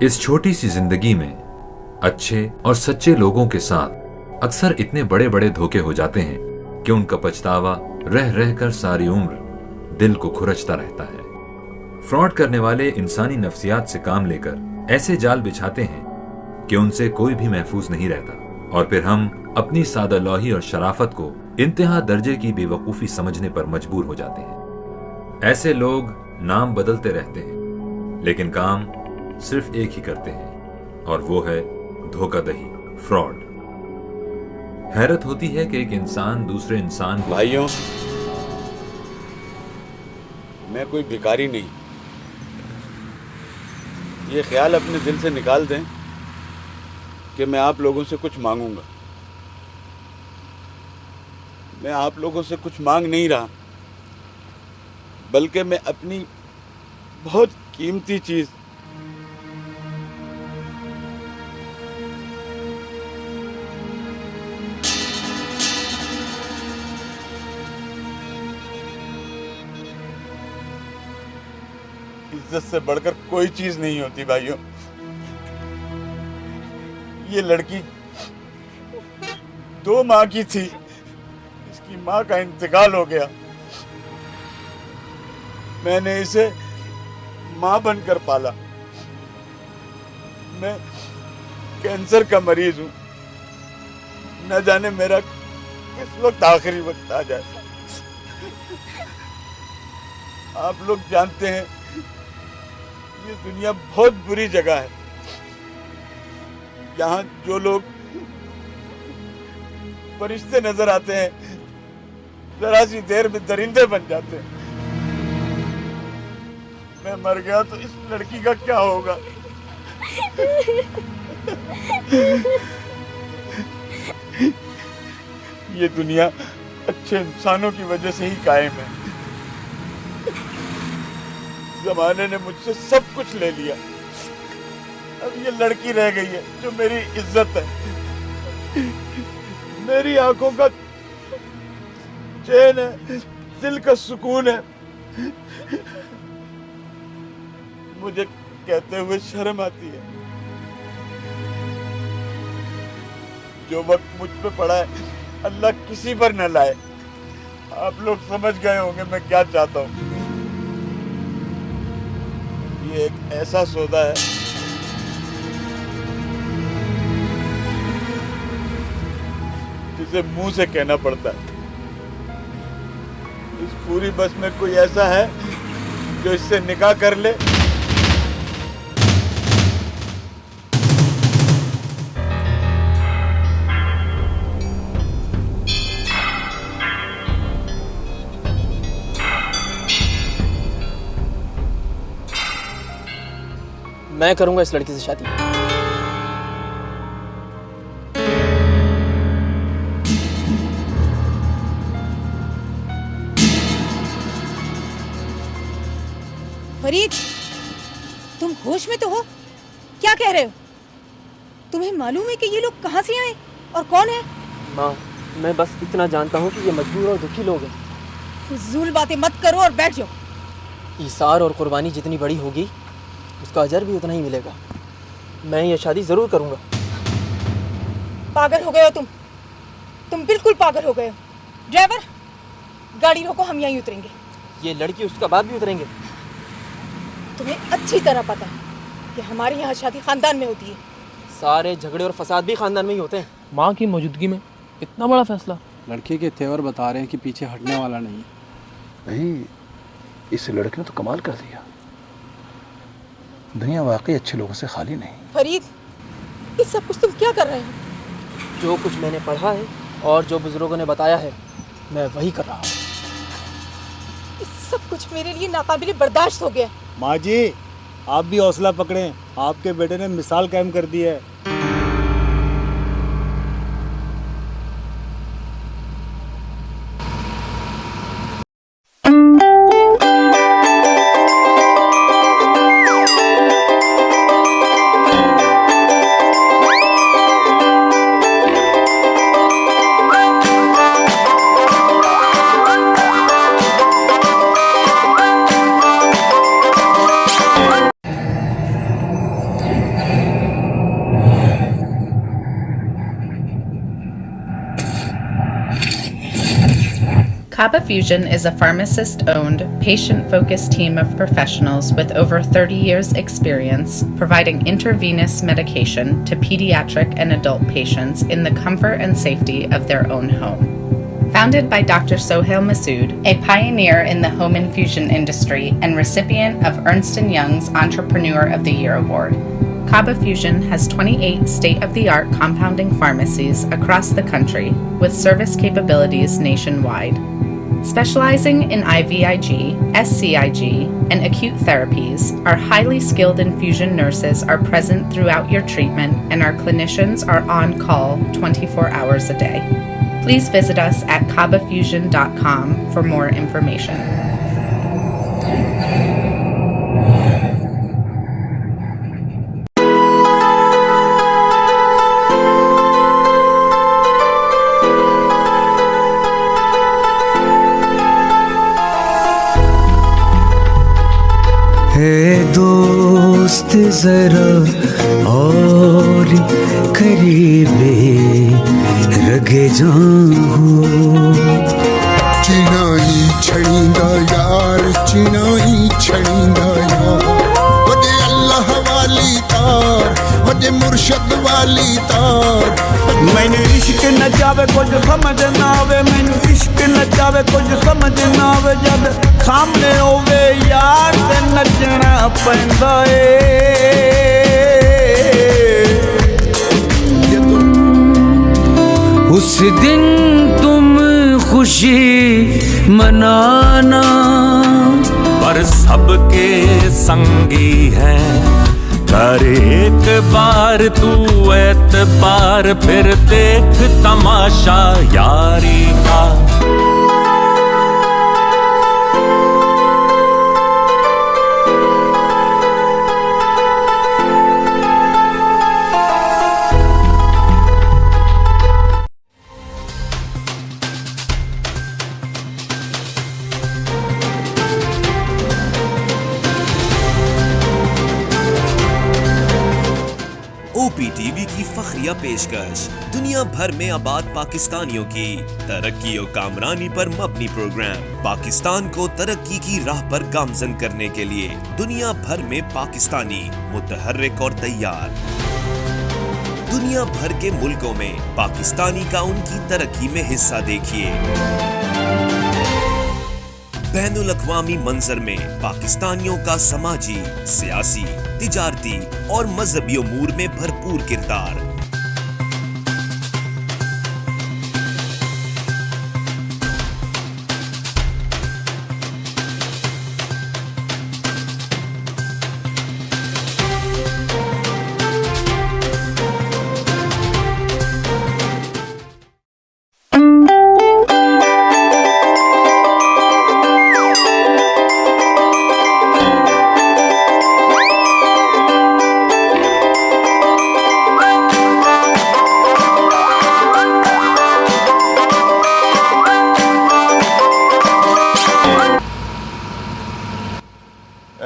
इस छोटी सी जिंदगी में अच्छे और सच्चे लोगों के साथ अक्सर इतने बड़े बड़े धोखे हो जाते हैं कि उनका पछतावा रह रहकर सारी उम्र दिल को खुरचता रहता है। फ्रॉड करने वाले इंसानी नफ्सियात से काम लेकर ऐसे जाल बिछाते हैं कि उनसे कोई भी महफूज नहीं रहता और फिर हम अपनी सादालौही और शराफत को इंतहा दर्जे की बेवकूफी समझने पर मजबूर हो जाते हैं। ऐसे लोग नाम बदलते रहते हैं लेकिन काम सिर्फ एक ही करते हैं और वो है धोखाधड़ी, फ्रॉड। हैरत होती है कि एक इंसान दूसरे इंसान को भाइयों, मैं कोई भिखारी नहीं। ये ख्याल अपने दिल से निकाल दें कि मैं आप लोगों से कुछ मांगूंगा। मैं आप लोगों से कुछ मांग नहीं रहा, बल्कि मैं अपनी बहुत कीमती चीज इज्जत से बढ़कर कोई चीज नहीं होती भाइयों। ये लड़की 2 माह की थी, इसकी माँ का इंतकाल हो गया। मैंने इसे माँ बनकर पाला। मैं कैंसर का मरीज हूं, न जाने मेरा किस वक्त आखिरी वक्त आ जाए। आप लोग जानते हैं ये दुनिया बहुत बुरी जगह है। यहाँ जो लोग फरिश्ते नजर आते हैं जरा सी देर में दरिंदे बन जाते हैं। मैं मर गया तो इस लड़की का क्या होगा? ये दुनिया अच्छे इंसानों की वजह से ही कायम है। जमाने ने मुझसे सब कुछ ले लिया, अब ये लड़की रह गई है जो मेरी इज्जत है, मेरी आंखों का चैन है, दिल का सुकून है। मुझे कहते हुए शर्म आती है। जो वक्त मुझ पे पड़ा है अल्लाह किसी पर न लाए। आप लोग समझ गए होंगे मैं क्या चाहता हूँ। ये एक ऐसा सौदा है जिसे मुंह से कहना पड़ता है। इस पूरी बस में कोई ऐसा है जो इससे निकाह कर ले? मैं करूंगा इस लड़की से शादी। फरीद, तुम होश में तो हो? क्या कह रहे हो? तुम्हें मालूम है कि ये लोग कहाँ से आए और कौन है? माँ, मैं बस इतना जानता हूँ कि ये मजबूर और दुखी लोग हैं। फजूल बातें मत करो और बैठ जाओ। ईसार और कुर्बानी जितनी बड़ी होगी उसका अजर भी उतना ही मिलेगा। मैं ये शादी जरूर करूंगा। पागल हो गए हो तुम बिल्कुल पागल हो गए हो। ड्राइवर, गाड़ी रोको, हम यहीं उतरेंगे। ये लड़की उसका बाद भी उतरेंगे। तुम्हें अच्छी तरह पता है कि हमारे यहाँ शादी खानदान में होती है। सारे झगड़े और फसाद भी खानदान में ही होते हैं। माँ की मौजूदगी में इतना बड़ा फैसला? लड़के के तेवर बता रहे हैं कि पीछे हटने वाला नहीं। नहीं, इस लड़के ने तो कमाल कर दिया। दुनिया वाकई अच्छे लोगों से खाली नहीं। फरीद, ये सब कुछ तुम क्या कर रहे हो? जो कुछ मैंने पढ़ा है और जो बुजुर्गों ने बताया है मैं वही कर रहा हूँ। ये सब कुछ मेरे लिए नाकाबिले बर्दाश्त हो गया। माँ जी, आप भी हौसला पकड़ें, आपके बेटे ने मिसाल कायम कर दी है। Kaba Fusion is a pharmacist-owned, patient-focused team of professionals with over 30 years' experience providing intravenous medication to pediatric and adult patients in the comfort and safety of their own home. Founded by Dr. Sohail Masood, a pioneer in the home infusion industry and recipient of Ernst & Young's Entrepreneur of the Year Award, Kaba Fusion has 28 state-of-the-art compounding pharmacies across the country with service capabilities nationwide. Specializing in IVIG, SCIG, and acute therapies, our highly skilled infusion nurses are present throughout your treatment and our clinicians are on call 24 hours a day. Please visit us at kabafusion.com for more information. दोस्त जरा और करीबे रगे जाऊं चिनाई छड़ींदा यार चिनाई छड़ींदा यार वदे अल्लाह वाली तार वदे मुर्शद वाली तार मैंने इश्क न जावे कुछ समझ ना आवे मैंने इश्क न जावे कुछ समझ ना आवे जब सामने होवे यार ते नचना पैंदा ए उस दिन तुम खुशी मनाना पर सबके संगी है कर एक बार तू एतबार फिर देख तमाशा यारी का OPTV की फखरिया पेशकश दुनिया भर में आबाद पाकिस्तानियों की तरक्की और कामरानी पर मबनी प्रोग्राम पाकिस्तान को तरक्की की राह पर गामजन करने के लिए दुनिया भर में पाकिस्तानी मुतहर्रिक और तैयार दुनिया भर के मुल्कों में पाकिस्तानी का उनकी तरक्की में हिस्सा देखिए बैनुल अक़वामी मंजर में पाकिस्तानियों का समाजी, सियासी, तिजारती और मजहबी उमूर में भरपूर किरदार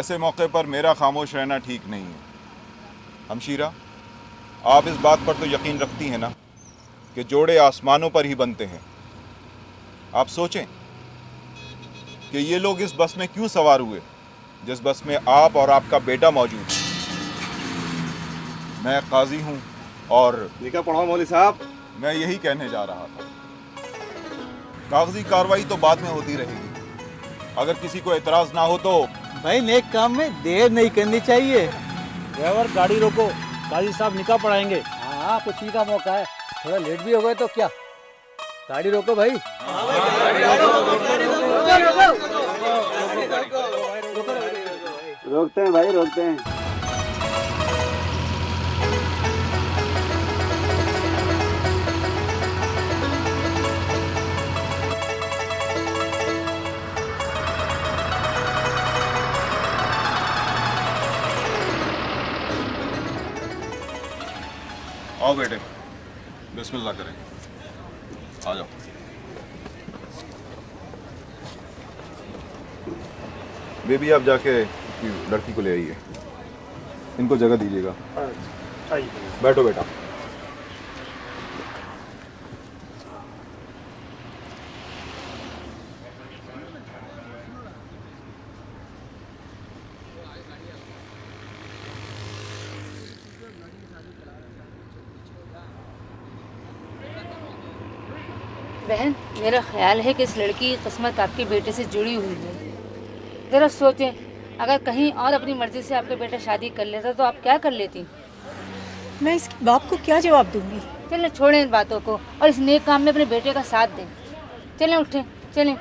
ऐसे मौके पर मेरा खामोश रहना ठीक नहीं है। हमशीरा, आप इस बात पर तो यकीन रखती हैं ना कि जोड़े आसमानों पर ही बनते हैं। आप सोचें कि ये लोग इस बस में क्यों सवार हुए जिस बस में आप और आपका बेटा मौजूद है। मैं काजी हूँ और लिखा पढ़ाओ मौलवी साहब। मैं यही कहने जा रहा था। कागजी कार्रवाई तो बाद में होती रहेगी। अगर किसी को एतराज ना हो तो भाई नेक काम में देर नहीं करनी चाहिए। ड्राइवर गाड़ी रोको, काजी साहब निकाह पढ़ाएंगे। हाँ खुशी का मौका है, थोड़ा लेट भी हो गए तो क्या, गाड़ी रोको भाई। रोकते हैं भाई रोकते हैं। आओ बेटे, बिस्मिल्लाह करें। आ जाओ। बेबी आप जाके लड़की को ले आइए, इनको जगह दीजिएगा। बैठो बेटा। बहन, मेरा ख्याल है कि इस लड़की की किस्मत आपके बेटे से जुड़ी हुई है। ज़रा सोचें, अगर कहीं और अपनी मर्जी से आपके बेटा शादी कर लेता तो आप क्या कर लेती? मैं इसके बाप को क्या जवाब दूंगी? चलें, छोड़ें इन बातों को और इस नेक काम में अपने बेटे का साथ दें। चलें, उठें, चलें।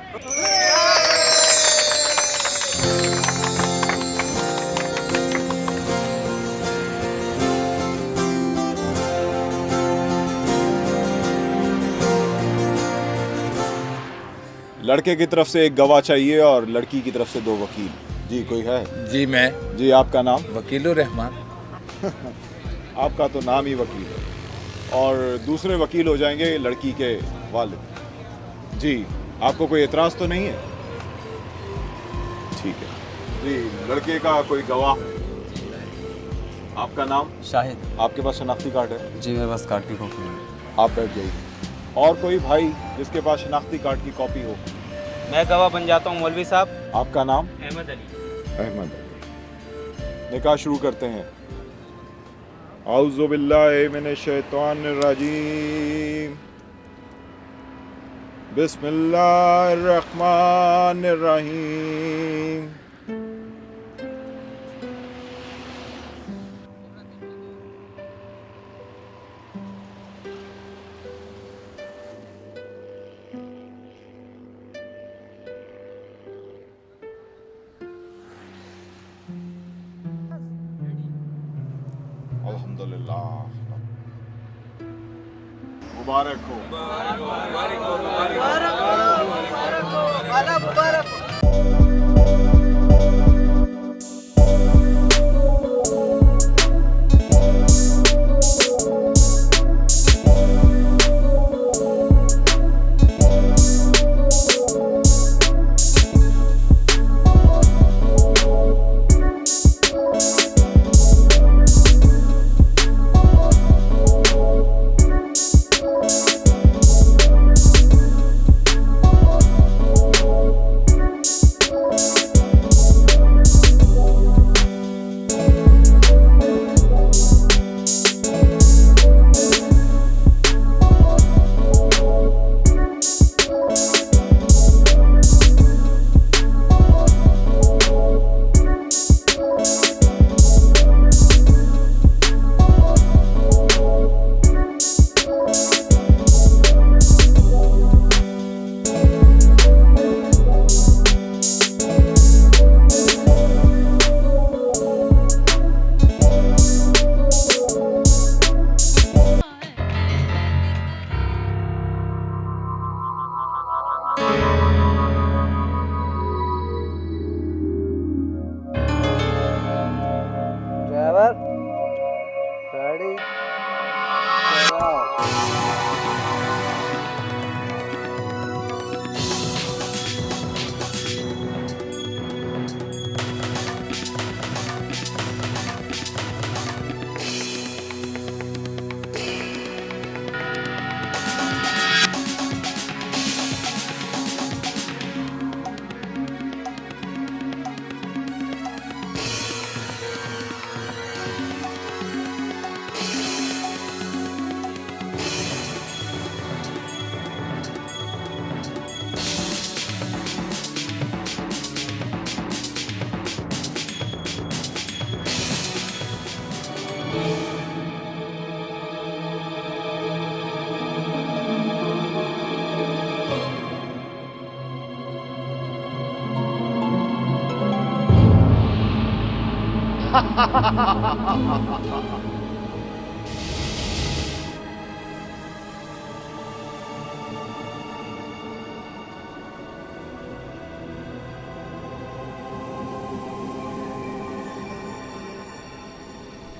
लड़के की तरफ से एक गवाह चाहिए और लड़की की तरफ से 2 वकील। जी कोई है? जी मैं। जी आपका नाम? वकीलुर रहमान। आपका तो नाम ही वकील है। और दूसरे वकील हो जाएंगे लड़की के वालिद। जी आपको कोई एतराज़ तो नहीं है? ठीक है जी। लड़के का कोई गवाह? आपका नाम? शाहिद। आपके पास शनाख्ती कार्ड है? जी मेरे पास कार्ड की कॉपी है। आप बैठ जाइए। और कोई भाई जिसके पास शनाख्ती कार्ड की कॉपी हो? मैं गवाह बन जाता हूँ मौलवी साहब। आपका नाम? अहमद अली। अहमद अली। निकाह शुरू करते हैं। औज़ु बिल्लाहि मिनश शैतानिर रजीम। बिस्मिल्लाहिर रहमानिर रहीम। अल्हम्दुलिल्लाह। मुबारक हो। ड्राइवर गाड़ी चलाओ।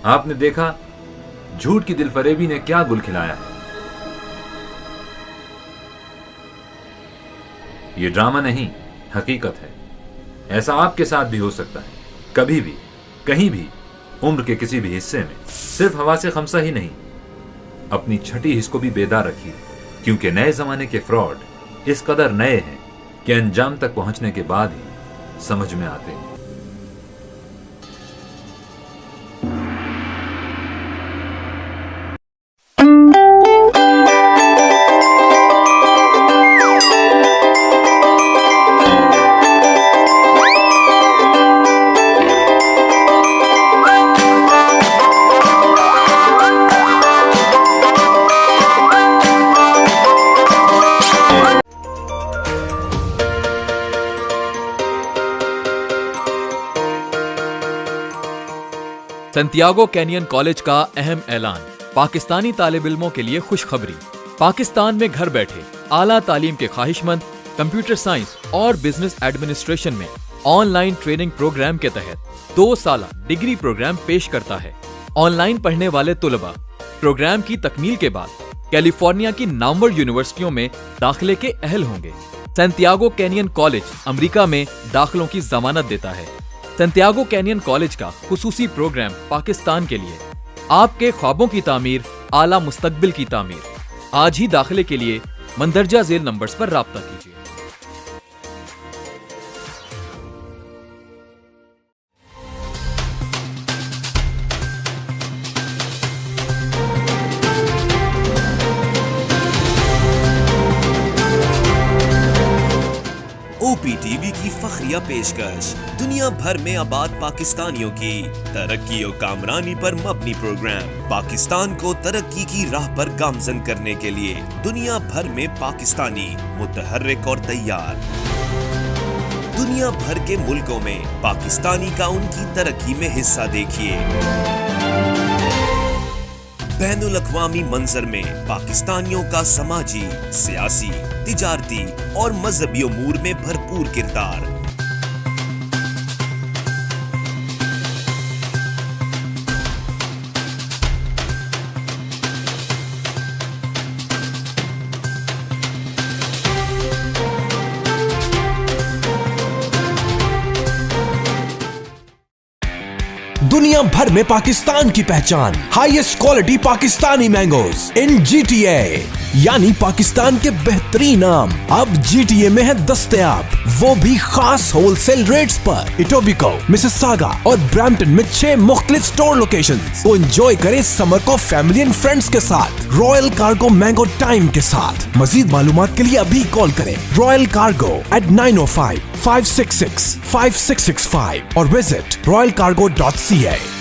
आपने देखा झूठ की दिलफरेबी ने क्या गुल खिलाया है। ये ड्रामा नहीं, हकीकत है। ऐसा आपके साथ भी हो सकता है, कभी भी, कहीं भी, उम्र के किसी भी हिस्से में। सिर्फ हवासे खमसा ही नहीं, अपनी छठी हिस्स को भी बेदार रखिए, क्योंकि नए जमाने के फ्रॉड इस कदर नए हैं कि अंजाम तक पहुंचने के बाद ही समझ में आते हैं। सैंटियागो कैनियन कॉलेज का अहम ऐलान। पाकिस्तानी तालिब इल्मों के लिए खुशखबरी। पाकिस्तान में घर बैठे आला तालीम के ख्वाहिशमंद कंप्यूटर साइंस और बिजनेस एडमिनिस्ट्रेशन में ऑनलाइन ट्रेनिंग प्रोग्राम के तहत 2 साल डिग्री प्रोग्राम पेश करता है। ऑनलाइन पढ़ने वाले तुलबा प्रोग्राम की तकमील के बाद कैलिफोर्निया की नामवर यूनिवर्सिटियों में दाखिले के अहल होंगे। सैंटियागो कैनियन कॉलेज अमेरिका में दाखिलों की जमानत देता है। सैंटियागो कैनियन कॉलेज का खुसूसी प्रोग्राम पाकिस्तान के लिए आपके ख्वाबों की तामीर, आला मुस्तकबिल की तामीर। आज ही दाखिले के लिए मंदरजा झेल नंबर्स पर राब्ता कीजिए। OPTV की फखरिया पेशकश दुनिया भर में आबाद पाकिस्तानियों की तरक्की और कामरानी पर मबनी प्रोग्राम। पाकिस्तान को तरक्की की राह पर गामजन करने के लिए दुनिया भर में पाकिस्तानी मुतहर्रिक और तैयार। दुनिया भर के मुल्कों में पाकिस्तानी का उनकी तरक्की में हिस्सा देखिए। बैनुल अक़वामी मंजर में पाकिस्तानियों का समाजी, सियासी, तिजारती और मजहबी उमूर में भरपूर किरदार। दुनिया भर में पाकिस्तान की पहचान, हाईएस्ट क्वालिटी पाकिस्तानी मैंगोज इन GTA, यानी पाकिस्तान के बेहतरीन आम अब GTA में है दस्तयाब, वो भी खास होलसेल रेट्स पर। इटोबिको, मिसिसागा और ब्रैम्पटन में 6 मुख्तलिफ स्टोर लोकेशंस। तो एंजॉय करें समर को फैमिली एंड फ्रेंड्स के साथ, रॉयल कार्गो मैंगो टाइम के साथ। मजीद मालूमात के लिए अभी कॉल करें रॉयल कार्गो at 905-566-5665 और विजिट royalcargo.ca।